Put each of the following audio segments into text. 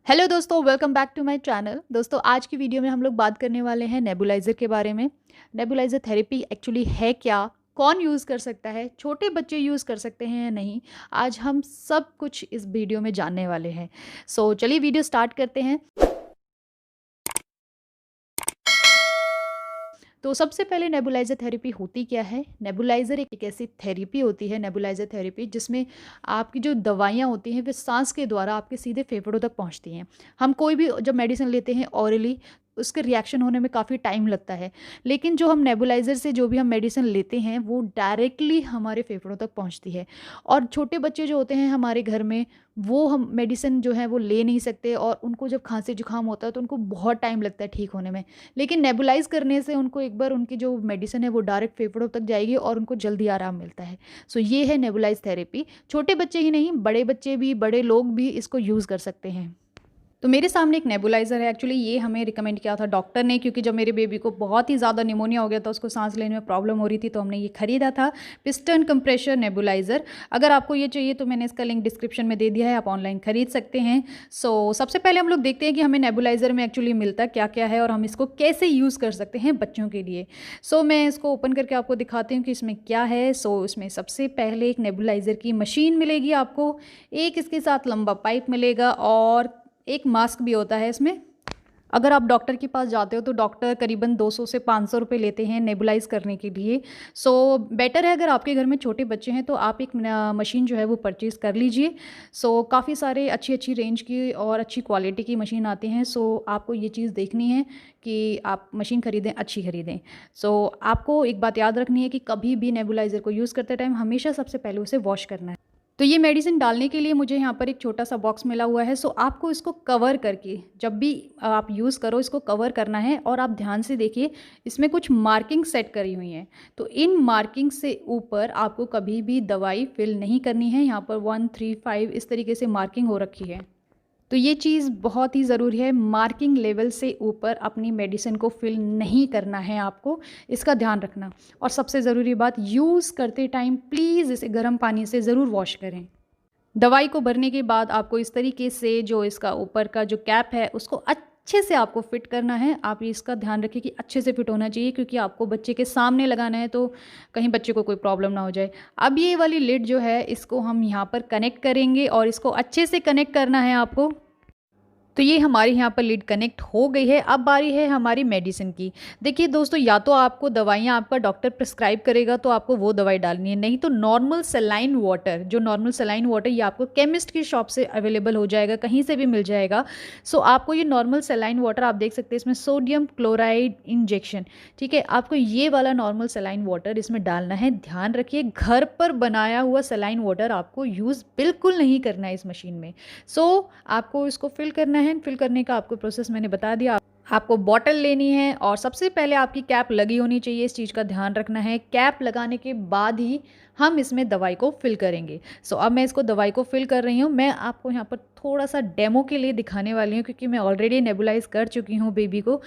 Hello दोस्तों, welcome back to my channel. दोस्तों, आज की वीडियो में हम लोग बात करने वाले हैं नेबुलाइज़र के बारे में। नेबुलाइज़र थेरेपी एक्चुअली है क्या? कौन यूज़ कर सकता है? छोटे बच्चे यूज़ कर सकते हैं या नहीं? आज हम सब कुछ इस वीडियो में जानने वाले हैं। सो चलिए वीडियो स्टार्ट करते हैं। तो सबसे पहले नेबुलाइज़र थेरेपी होती क्या है? नेबुलाइज़र एक ऐसी थेरेपी होती है, नेबुलाइज़र थेरेपी, जिसमें आपकी जो दवाइयाँ होती हैं वो सांस के द्वारा आपके सीधे फेफड़ों तक पहुँचती हैं। हम कोई भी जब मेडिसिन लेते हैं ऑरली, उसके रिएक्शन होने में काफ़ी टाइम लगता है। लेकिन जो हम नेबुलाइज़र से जो भी हम मेडिसिन लेते हैं वो डायरेक्टली हमारे फेफड़ों तक पहुँचती है। और छोटे बच्चे जो होते हैं हमारे घर में, वो हम मेडिसिन जो है वो ले नहीं सकते, और उनको जब खांसी जुकाम होता है तो उनको बहुत टाइम लगता है ठीक होने में। लेकिन नेबुलाइज़ करने से उनको एक बार उनकी जो मेडिसिन है वो डायरेक्ट फेफड़ों तक जाएगी और उनको जल्दी आराम मिलता है। सो ये है नेबुलाइज़ थेरेपी। छोटे बच्चे ही नहीं, बड़े बच्चे भी, बड़े लोग भी इसको यूज़ कर सकते हैं। तो मेरे सामने एक नेबुलाइज़र है। एक्चुअली ये हमें रिकमेंड किया था डॉक्टर ने, क्योंकि जब मेरे बेबी को बहुत ही ज़्यादा निमोनिया हो गया था, उसको सांस लेने में प्रॉब्लम हो रही थी, तो हमने ये खरीदा था, पिस्टन कंप्रेशर नेबुलाइज़र। अगर आपको ये चाहिए तो मैंने इसका लिंक डिस्क्रिप्शन में दे दिया है, आप ऑनलाइन खरीद सकते हैं। सबसे पहले हम लोग देखते हैं कि हमें नेबुलाइज़र में एक्चुअली मिलता क्या क्या है और हम इसको कैसे यूज़ कर सकते हैं बच्चों के लिए। मैं इसको ओपन करके आपको दिखाती हूँ कि इसमें क्या है। इसमें सबसे पहले एक नेबुलाइज़र की मशीन मिलेगी आपको, एक इसके साथ लंबा पाइप मिलेगा और एक मास्क भी होता है इसमें। अगर आप डॉक्टर के पास जाते हो तो डॉक्टर करीबन 200 से 500 रुपये लेते हैं नेबुलाइज़ करने के लिए। बेटर है, अगर आपके घर में छोटे बच्चे हैं तो आप एक मशीन जो है वो परचेज़ कर लीजिए। काफ़ी सारे अच्छी अच्छी रेंज की और अच्छी क्वालिटी की मशीन आती हैं। आपको ये चीज़ देखनी है कि आप मशीन खरीदें, अच्छी खरीदें। आपको एक बात याद रखनी है कि कभी भी नेबुलाइज़र को यूज़ करते टाइम हमेशा सबसे पहले उसे वॉश करना है। तो ये मेडिसिन डालने के लिए मुझे यहाँ पर एक छोटा-सा बॉक्स मिला हुआ है। आपको इसको कवर करके, जब भी आप यूज़ करो, इसको कवर करना है। और आप ध्यान से देखिए, इसमें कुछ मार्किंग सेट करी हुई हैं। तो इन मार्किंग से ऊपर आपको कभी भी दवाई फिल नहीं करनी है। यहाँ पर 1, 3, 5 इस तरीके से मार्किंग हो रखी है। तो ये चीज़ बहुत ही ज़रूरी है, मार्किंग लेवल से ऊपर अपनी मेडिसिन को फिल नहीं करना है आपको, इसका ध्यान रखना। और सबसे ज़रूरी बात, यूज़ करते टाइम प्लीज़ इसे गर्म पानी से ज़रूर वॉश करें। दवाई को भरने के बाद आपको इस तरीके से जो इसका ऊपर का जो कैप है उसको अच्छे से आपको फिट करना है। आप इसका ध्यान रखिए कि अच्छे से फिट होना चाहिए, क्योंकि आपको बच्चे के सामने लगाना है, तो कहीं बच्चे को कोई प्रॉब्लम ना हो जाए। अब ये वाली लिड जो है इसको हम यहाँ पर कनेक्ट करेंगे और इसको अच्छे से कनेक्ट करना है आपको। तो ये हमारे यहाँ पर लीड कनेक्ट हो गई है। अब बारी है हमारी मेडिसिन की। देखिए दोस्तों, या तो आपको दवाइयाँ आपका डॉक्टर प्रिस्क्राइब करेगा तो आपको वो दवाई डालनी है, नहीं तो नॉर्मल सेलाइन वाटर, जो नॉर्मल सेलाइन वाटर ये आपको केमिस्ट की शॉप से अवेलेबल हो जाएगा, कहीं से भी मिल जाएगा। आपको ये नॉर्मल सेलाइन वाटर, आप देख सकते हैं इसमें सोडियम क्लोराइड इंजेक्शन, ठीक है। आपको ये वाला नॉर्मल सेलाइन वाटर इसमें डालना है। ध्यान रखिए, घर पर बनाया हुआ सेलाइन वाटर आपको यूज़ बिल्कुल नहीं करना है इस मशीन में। आपको इसको फिल करना है। फिल करने का आपको प्रोसेस मैंने बता दिया। आपको बॉटल लेनी है और सबसे पहले आपकी कैप लगी होनी चाहिए, इस चीज़ का ध्यान रखना है। कैप लगाने के बाद ही हम इसमें दवाई को फिल करेंगे। अब मैं इसको दवाई को फिल कर रही हूँ। मैं आपको यहाँ पर थोड़ा सा डेमो के लिए दिखाने वाली हूँ, क्योंकि मैं ऑलरेडी नेबुलाइज कर चुकी हूँ बेबी को।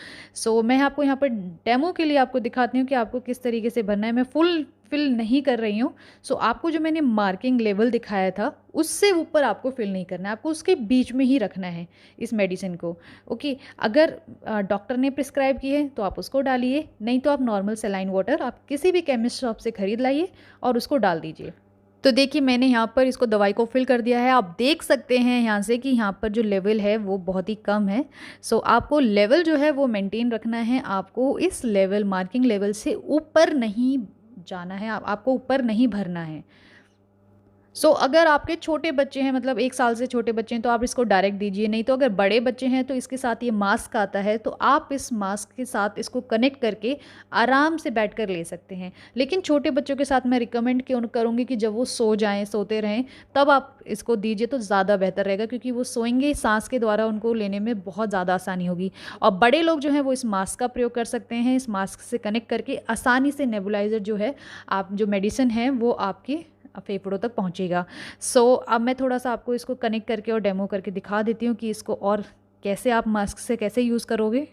मैं आपको यहाँ पर डेमो के लिए आपको दिखाती हूँ कि आपको किस तरीके से भरना है। मैं फुल फिल नहीं कर रही हूँ। आपको जो मैंने मार्किंग लेवल दिखाया था उससे ऊपर आपको फिल नहीं करना है, आपको उसके बीच में ही रखना है इस मेडिसिन को। ओके, अगर डॉक्टर ने प्रिस्क्राइब की है तो आप उसको डालिए, नहीं तो आप नॉर्मल सेलाइन वाटर आप किसी भी केमिस्ट शॉप से ख़रीद लाइए और उसको डाल दीजिए। तो देखिए, मैंने यहाँ पर इसको दवाई को फिल कर दिया है। आप देख सकते हैं यहाँ से कि यहाँ पर जो लेवल है वो बहुत ही कम है। आपको लेवल जो है वो मेंटेन रखना है। आपको इस लेवल, मार्किंग लेवल से ऊपर नहीं जाना है, आपको ऊपर नहीं भरना है। अगर आपके छोटे बच्चे हैं, मतलब 1 साल से छोटे बच्चे हैं, तो आप इसको डायरेक्ट दीजिए। नहीं तो अगर बड़े बच्चे हैं तो इसके साथ ये मास्क आता है, तो आप इस मास्क के साथ इसको कनेक्ट करके आराम से बैठकर ले सकते हैं। लेकिन छोटे बच्चों के साथ मैं रिकमेंड करूँगी कि जब वो सो जाएँ, सोते रहें, तब आप इसको दीजिए तो ज़्यादा बेहतर रहेगा, क्योंकि वो सोएंगे, सांस के द्वारा उनको लेने में बहुत ज़्यादा आसानी होगी। और बड़े लोग जो हैं वो इस मास्क का प्रयोग कर सकते हैं। इस मास्क से कनेक्ट करके आसानी से नेबुलाइज़र जो है, आप जो मेडिसिन है वो आपके फेफड़ों तक पहुंचेगा। अब मैं थोड़ा सा आपको इसको कनेक्ट करके और डेमो करके दिखा देती हूँ कि इसको और कैसे आप मास्क से कैसे यूज़ करोगे।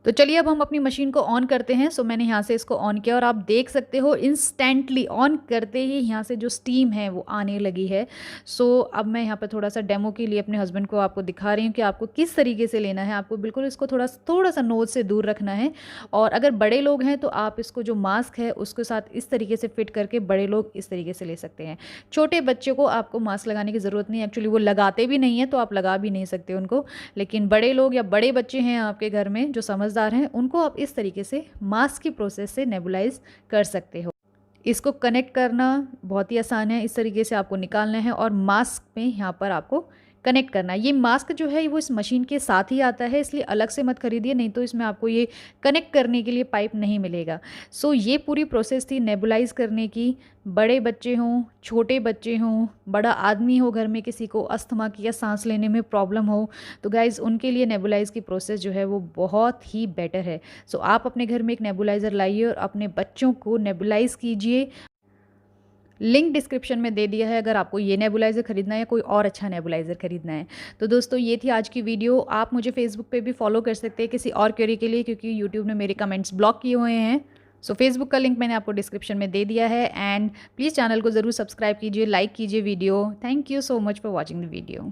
तो चलिए अब हम अपनी मशीन को ऑन करते हैं। सो मैंने यहाँ से इसको ऑन किया और आप देख सकते हो इंस्टेंटली ऑन करते ही यहाँ से जो स्टीम है वो आने लगी है। सो अब मैं यहाँ पर थोड़ा सा डेमो के लिए अपने हस्बैंड को आपको दिखा रही हूँ कि आपको किस तरीके से लेना है। आपको बिल्कुल इसको थोड़ा थोड़ा सा नोज से दूर रखना है, और अगर बड़े लोग हैं तो आप इसको जो मास्क है उसके साथ इस तरीके से फिट करके बड़े लोग इस तरीके से ले सकते हैं। छोटे बच्चों को आपको मास्क लगाने की ज़रूरत नहीं है, एक्चुअली वो लगाते भी नहीं है तो आप लगा भी नहीं सकते उनको। लेकिन बड़े लोग या बड़े बच्चे हैं आपके घर में जो समझदार हैं, उनको आप इस तरीके से मास्क की प्रोसेस से नेबुलाइज कर सकते हो। इसको कनेक्ट करना बहुत ही आसान है। इस तरीके से आपको निकालना है और मास्क में यहाँ पर आपको कनेक्ट करना है। ये मास्क जो है वो इस मशीन के साथ ही आता है, इसलिए अलग से मत खरीदिए, नहीं तो इसमें आपको ये कनेक्ट करने के लिए पाइप नहीं मिलेगा। सो ये पूरी प्रोसेस थी नेबुलाइज करने की। बड़े बच्चे हों, छोटे बच्चे हों, बड़ा आदमी हो, घर में किसी को अस्थमा की या सांस लेने में प्रॉब्लम हो, तो गाइज़ उनके लिए नेबुलाइज की प्रोसेस जो है वो बहुत ही बेटर है। सो आप अपने घर में एक नेबुलाइज़र लाइए और अपने बच्चों को नेबुलाइज कीजिए। लिंक डिस्क्रिप्शन में दे दिया है अगर आपको ये नेबुलाइज़र खरीदना है या कोई और अच्छा नेबुलाइज़र खरीदना है। तो दोस्तों ये थी आज की वीडियो। आप मुझे फेसबुक पे भी फॉलो कर सकते हैं किसी और क्वेरी के लिए, क्योंकि यूट्यूब ने मेरे कमेंट्स ब्लॉक किए हुए हैं। सो फेसबुक का लिंक मैंने आपको डिस्क्रिप्शन में दे दिया है। एंड प्लीज़ चैनल को ज़रूर सब्सक्राइब कीजिए, लाइक कीजिए video. Thank you so much for watching the video.